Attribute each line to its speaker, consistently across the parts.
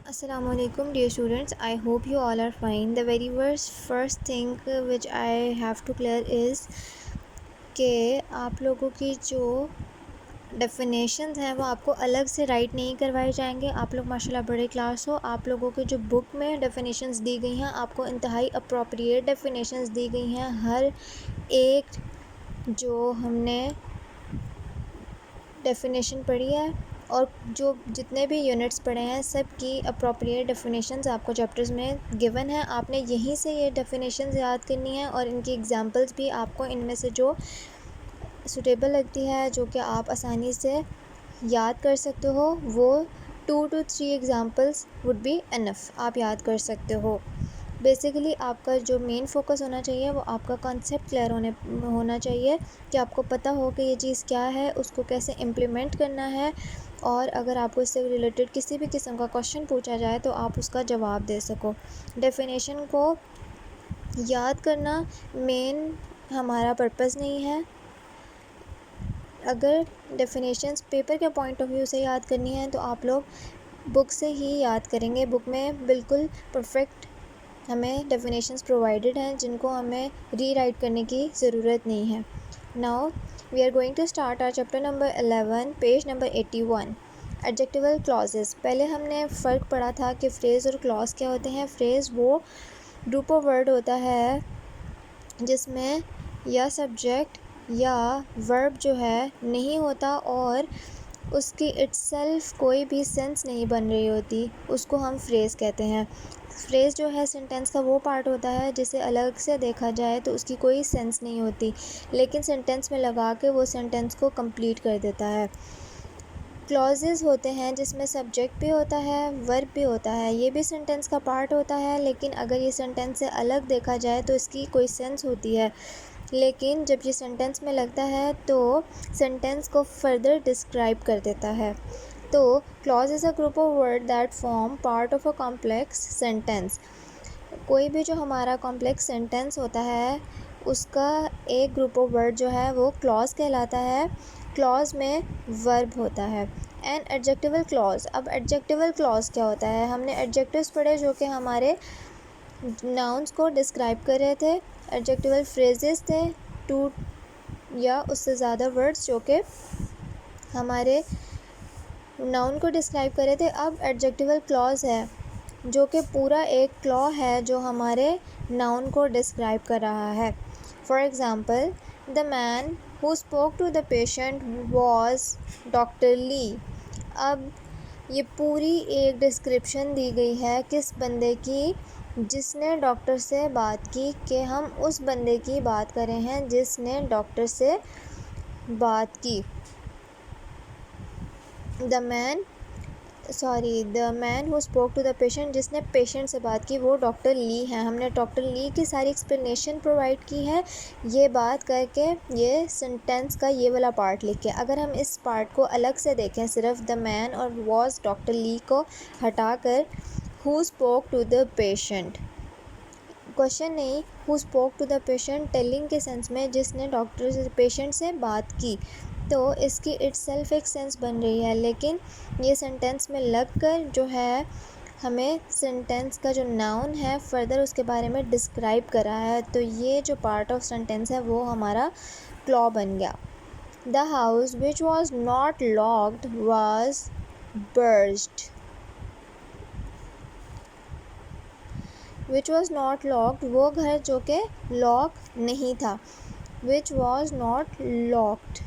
Speaker 1: Assalamualaikum dear students, I hope you all are fine. The very first thing which I have to clear is कि आप लोगों की जो definitions हैं वो आपको अलग से राइट नहीं करवाए जाएंगे। आप लोग माशाल्लाह बड़े क्लास हो, आप लोगों के जो बुक में डेफिनेशंस दी गई हैं आपको इंतहाई अप्रोप्रिएट डेफिनेशंस दी गई हैं। हर एक जो हमने डेफिनेशन पढ़ी है और जो जितने भी यूनिट्स पढ़े हैं सब की अप्रोप्रिएट डेफिनेशंस आपको चैप्टर्स में गिवन है। आपने यहीं से ये डेफिनेशंस याद करनी है और इनकी एग्जांपल्स भी आपको इनमें से जो सूटेबल लगती है, जो कि आप आसानी से याद कर सकते हो, वो 2 to 3 examples would be enough, आप याद कर सकते हो। बेसिकली आपका जो मेन फोकस होना चाहिए वो आपका कॉन्सेप्ट क्लियर होना चाहिए कि आपको पता हो कि ये चीज़ क्या है, उसको कैसे इम्प्लीमेंट करना है, और अगर आपको इससे रिलेटेड किसी भी किस्म का क्वेश्चन पूछा जाए तो आप उसका जवाब दे सको। डेफिनेशन को याद करना मेन हमारा पर्पस नहीं है। अगर डेफिनेशंस पेपर के पॉइंट ऑफ व्यू से याद करनी है तो आप लोग बुक से ही याद करेंगे। बुक में बिल्कुल परफेक्ट हमें डेफिनेशंस प्रोवाइडेड हैं जिनको हमें रीराइट करने की ज़रूरत नहीं है। Now we are going to start our chapter number 11, page number 81, adjectival clauses. पहले हमने फ़र्क पढ़ा था कि फ्रेज़ और क्लॉज क्या होते हैं। फ्रेज़ वो ग्रुप ऑफ वर्ड होता है जिसमें या सब्जेक्ट या वर्ब जो है नहीं होता और उसकी इट्सेल्फ कोई भी सेंस नहीं बन रही होती, उसको हम फ्रेज़ कहते हैं। फ्रेज़ जो है सेंटेंस का वो पार्ट होता है जिसे अलग से देखा जाए तो उसकी कोई सेंस नहीं होती, लेकिन सेंटेंस में लगा के वो सेंटेंस को कंप्लीट कर देता है। क्लॉजेस होते हैं जिसमें सब्जेक्ट भी होता है, वर्ब भी होता है, ये भी सेंटेंस का पार्ट होता है, लेकिन अगर ये सेंटेंस से अलग देखा जाए तो इसकी कोई सेंस होती है, लेकिन जब ये सेंटेंस में लगता है तो सेंटेंस को फर्दर डिस्क्राइब कर देता है। तो clause is a group of word that form part of a complex sentence. कोई भी जो हमारा कॉम्प्लेक्स सेंटेंस होता है उसका एक ग्रुप ऑफ वर्ड जो है वो क्लॉज कहलाता है। क्लॉज में वर्ब होता है। एंड एडजेक्टिवल क्लॉज, अब एडजेक्टिवल क्लॉज क्या होता है? हमने एडजेक्टिव्स पढ़े जो कि हमारे नाउन्स को डिस्क्राइब कर रहे थे। एडजेक्टिवल फ्रेजेस थे 2 या उससे ज़्यादा वर्ड्स जो कि हमारे नाउन को डिस्क्राइब कर रहे थे। अब एडजेक्टिवल क्लॉज है जो कि पूरा एक क्लॉ है जो हमारे नाउन को डिस्क्राइब कर रहा है। For example, the man who spoke to the patient was doctor Lee. अब ये पूरी एक डिस्क्रिप्शन दी गई है किस बंदे की, जिसने डॉक्टर से बात की, कि हम उस बंदे की बात कर रहे हैं जिसने डॉक्टर से बात की। The man who spoke to the patient, जिसने पेशेंट से बात की, वो डॉक्टर ली है। हमने डॉक्टर ली की सारी एक्सप्लेनेशन प्रोवाइड की है ये बात करके, ये सेंटेंस का ये वाला पार्ट लिख के। अगर हम इस पार्ट को अलग से देखें, सिर्फ द मैन और वॉज डॉक्टर ली को हटाकर, who spoke to the patient, question नहीं, who spoke to the patient telling के सेंस में जिसने डॉक्टर से पेशेंट से बात की, तो इसकी इट्सेल्फ एक सेंस बन रही है, लेकिन ये सेंटेंस में लगकर जो है हमें सेंटेंस का जो नाउन है फर्दर उसके बारे में डिस्क्राइब कर रहा है। तो ये जो पार्ट ऑफ सेंटेंस है वो हमारा क्लॉ बन गया। The house which was not locked was burst. Which was not locked, वो घर जो कि लॉक नहीं था। विच वॉज नॉट लॉक्ड,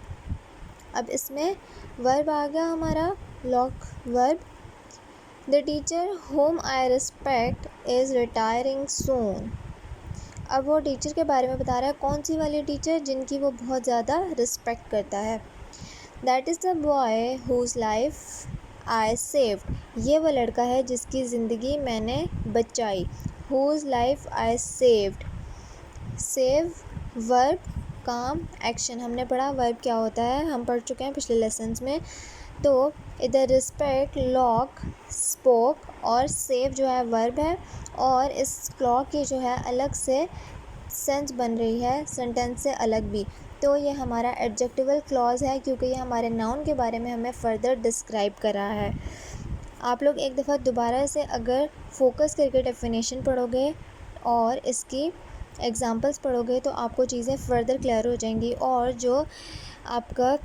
Speaker 1: अब इसमें वर्ब आ गया हमारा lock verb. The teacher whom I respect is retiring soon. अब वो टीचर के बारे में बता रहा है, कौन सी वाली टीचर, जिनकी वो बहुत ज़्यादा रिस्पेक्ट करता है। That is the boy who's life I saved, ये वो लड़का है जिसकी ज़िंदगी मैंने बचाई। Who's life I saved, save verb, काम, एक्शन। हमने पढ़ा वर्ब क्या होता है, हम पढ़ चुके हैं पिछले लेसन्स में। तो इधर रिस्पेक्ट, लॉक, स्पोक और सेव जो है वर्ब है, और इस क्लॉ की जो है अलग से सेंस बन रही है सेंटेंस से अलग भी। तो ये हमारा एडजेक्टिवल क्लॉज है क्योंकि ये हमारे नाउन के बारे में हमें फ़र्दर डिस्क्राइब कर रहा है। आप लोग एक दफ़ा दोबारा से अगर फोकस करके डेफिनेशन पढ़ोगे और इसकी एग्ज़ाम्पल्स पढ़ोगे तो आपको चीज़ें फ़र्दर क्लियर हो जाएंगी, और जो आपका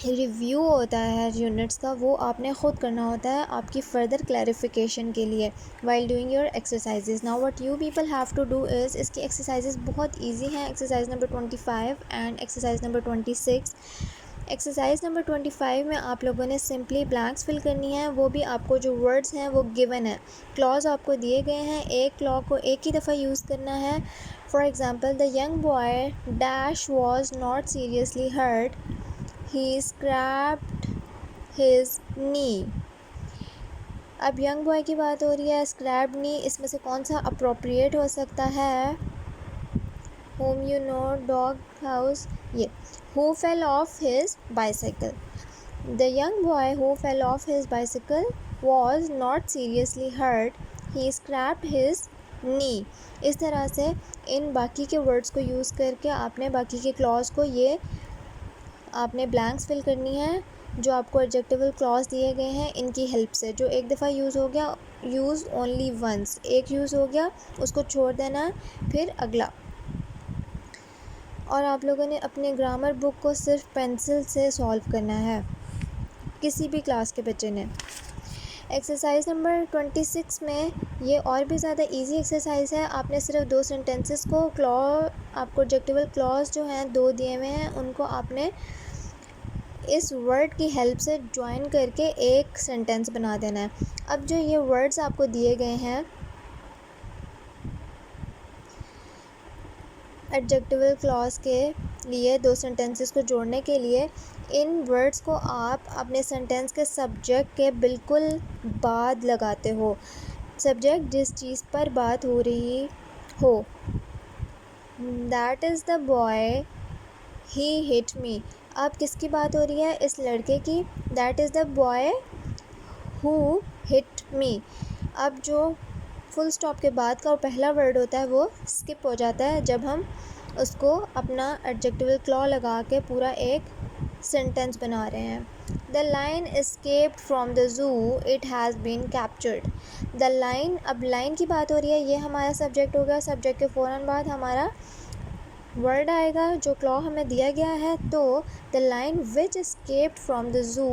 Speaker 1: रिव्यू होता है यूनिट्स का वो आपने ख़ुद करना होता है आपकी फ़र्दर क्लैरिफिकेशन के लिए while doing your exercises. Now what you people have to do is, इसकी एक्सरसाइजेज बहुत इजी हैं। Exercise number 25 and exercise number 26। Exercise number 25 में आप लोगों ने सिंपली ब्लैंक्स फिल करनी है, वो भी आपको जो वर्ड्स हैं वो गिवन है, क्लॉज आपको दिए गए हैं, एक क्लॉ को एक ही दफ़ा यूज़ करना है। For example, the young boy dash was not seriously hurt, he scraped his knee। अब यंग बॉय की बात हो रही है, स्क्रैप्ड नी, इसमें से कौन सा अप्रोप्रिएट हो सकता है? whom you know, dog house, ये who fell off his bicycle। the young boy who fell off his bicycle was not seriously hurt, he scraped his knee। इस तरह से इन बाकी के वर्ड्स को यूज़ करके आपने बाकी के क्लॉज को ये आपने ब्लैंक्स फिल करनी है जो आपको एडजेक्टिवल क्लॉज दिए गए हैं इनकी हेल्प से। जो एक दफ़ा यूज़ हो गया, यूज़ ओनली वंस, एक यूज़ हो गया उसको छोड़ देना, फिर अगला। और आप लोगों ने अपने ग्रामर बुक को सिर्फ पेंसिल से सॉल्व करना है, किसी भी क्लास के बच्चे ने। एक्सरसाइज नंबर 26 में ये और भी ज़्यादा इजी एक्सरसाइज है। आपने सिर्फ 2 सेंटेंसेस को आपको एडजेक्टिवल क्लॉज जो हैं 2 दिए हुए हैं उनको आपने इस वर्ड की हेल्प से ज्वाइन करके एक सेंटेंस बना देना है। अब जो ये वर्ड्स आपको दिए गए हैं एडजेक्टिवल क्लॉज के लिए 2 सेंटेंसेस को जोड़ने के लिए, इन वर्ड्स को आप अपने सेंटेंस के सब्जेक्ट के बिल्कुल बाद लगाते हो। सब्जेक्ट जिस चीज़ पर बात हो रही हो, that is the boy he hit me. अब किसकी बात हो रही है? इस लड़के की। That is the boy who hit me. अब जो फुल स्टॉप के बाद का पहला वर्ड होता है वो स्किप हो जाता है जब हम उसको अपना एडजेक्टिवल क्लॉ लगा के पूरा एक सेंटेंस बना रहे हैं। The lion escaped from the zoo, it has been captured. The lion, अब लाइन की बात हो रही है, ये हमारा सब्जेक्ट होगा। सब्जेक्ट के फ़ौरन बाद हमारा वर्ड आएगा जो क्लॉ हमें दिया गया है। तो the lion which escaped from the zoo,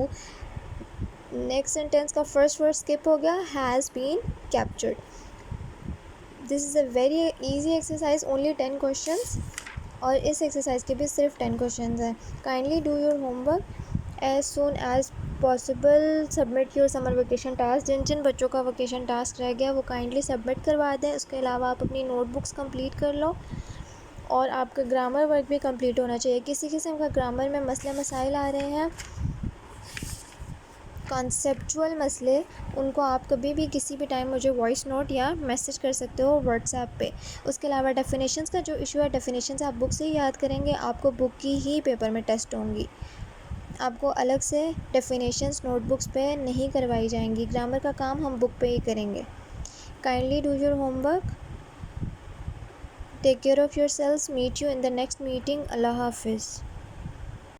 Speaker 1: next sentence का फर्स्ट वर्ड स्किप हो गया, has been captured. This is a very easy exercise, only 10 questions, और इस एक्सरसाइज के भी सिर्फ 10 क्वेश्चंस हैं। Kindly do your homework as soon as possible. Submit your summer vacation task. जिन जिन बच्चों का वेकेशन टास्क रह गया वो काइंडली सबमिट करवा दें। उसके अलावा आप अपनी नोटबुक्स कंप्लीट कर लो, और आपका ग्रामर वर्क भी कंप्लीट होना चाहिए। किसी किस्म का ग्रामर में मसले मसाइल आ रहे हैं, कॉन्सेप्चुअल मसले, उनको आप कभी भी किसी भी टाइम मुझे वॉइस नोट या मैसेज कर सकते हो व्हाट्सएप पे। उसके अलावा डेफिनेशंस का जो इशू है, डेफिनेशंस आप बुक से ही याद करेंगे, आपको बुक की ही पेपर में टेस्ट होंगी, आपको अलग से डेफिनेशंस नोटबुक्स पे नहीं करवाई जाएंगी। ग्रामर का काम हम बुक पे ही करेंगे। Kindly do your homework, take care of your selves, meet you in the next meeting. अल्लाह हाफिज़।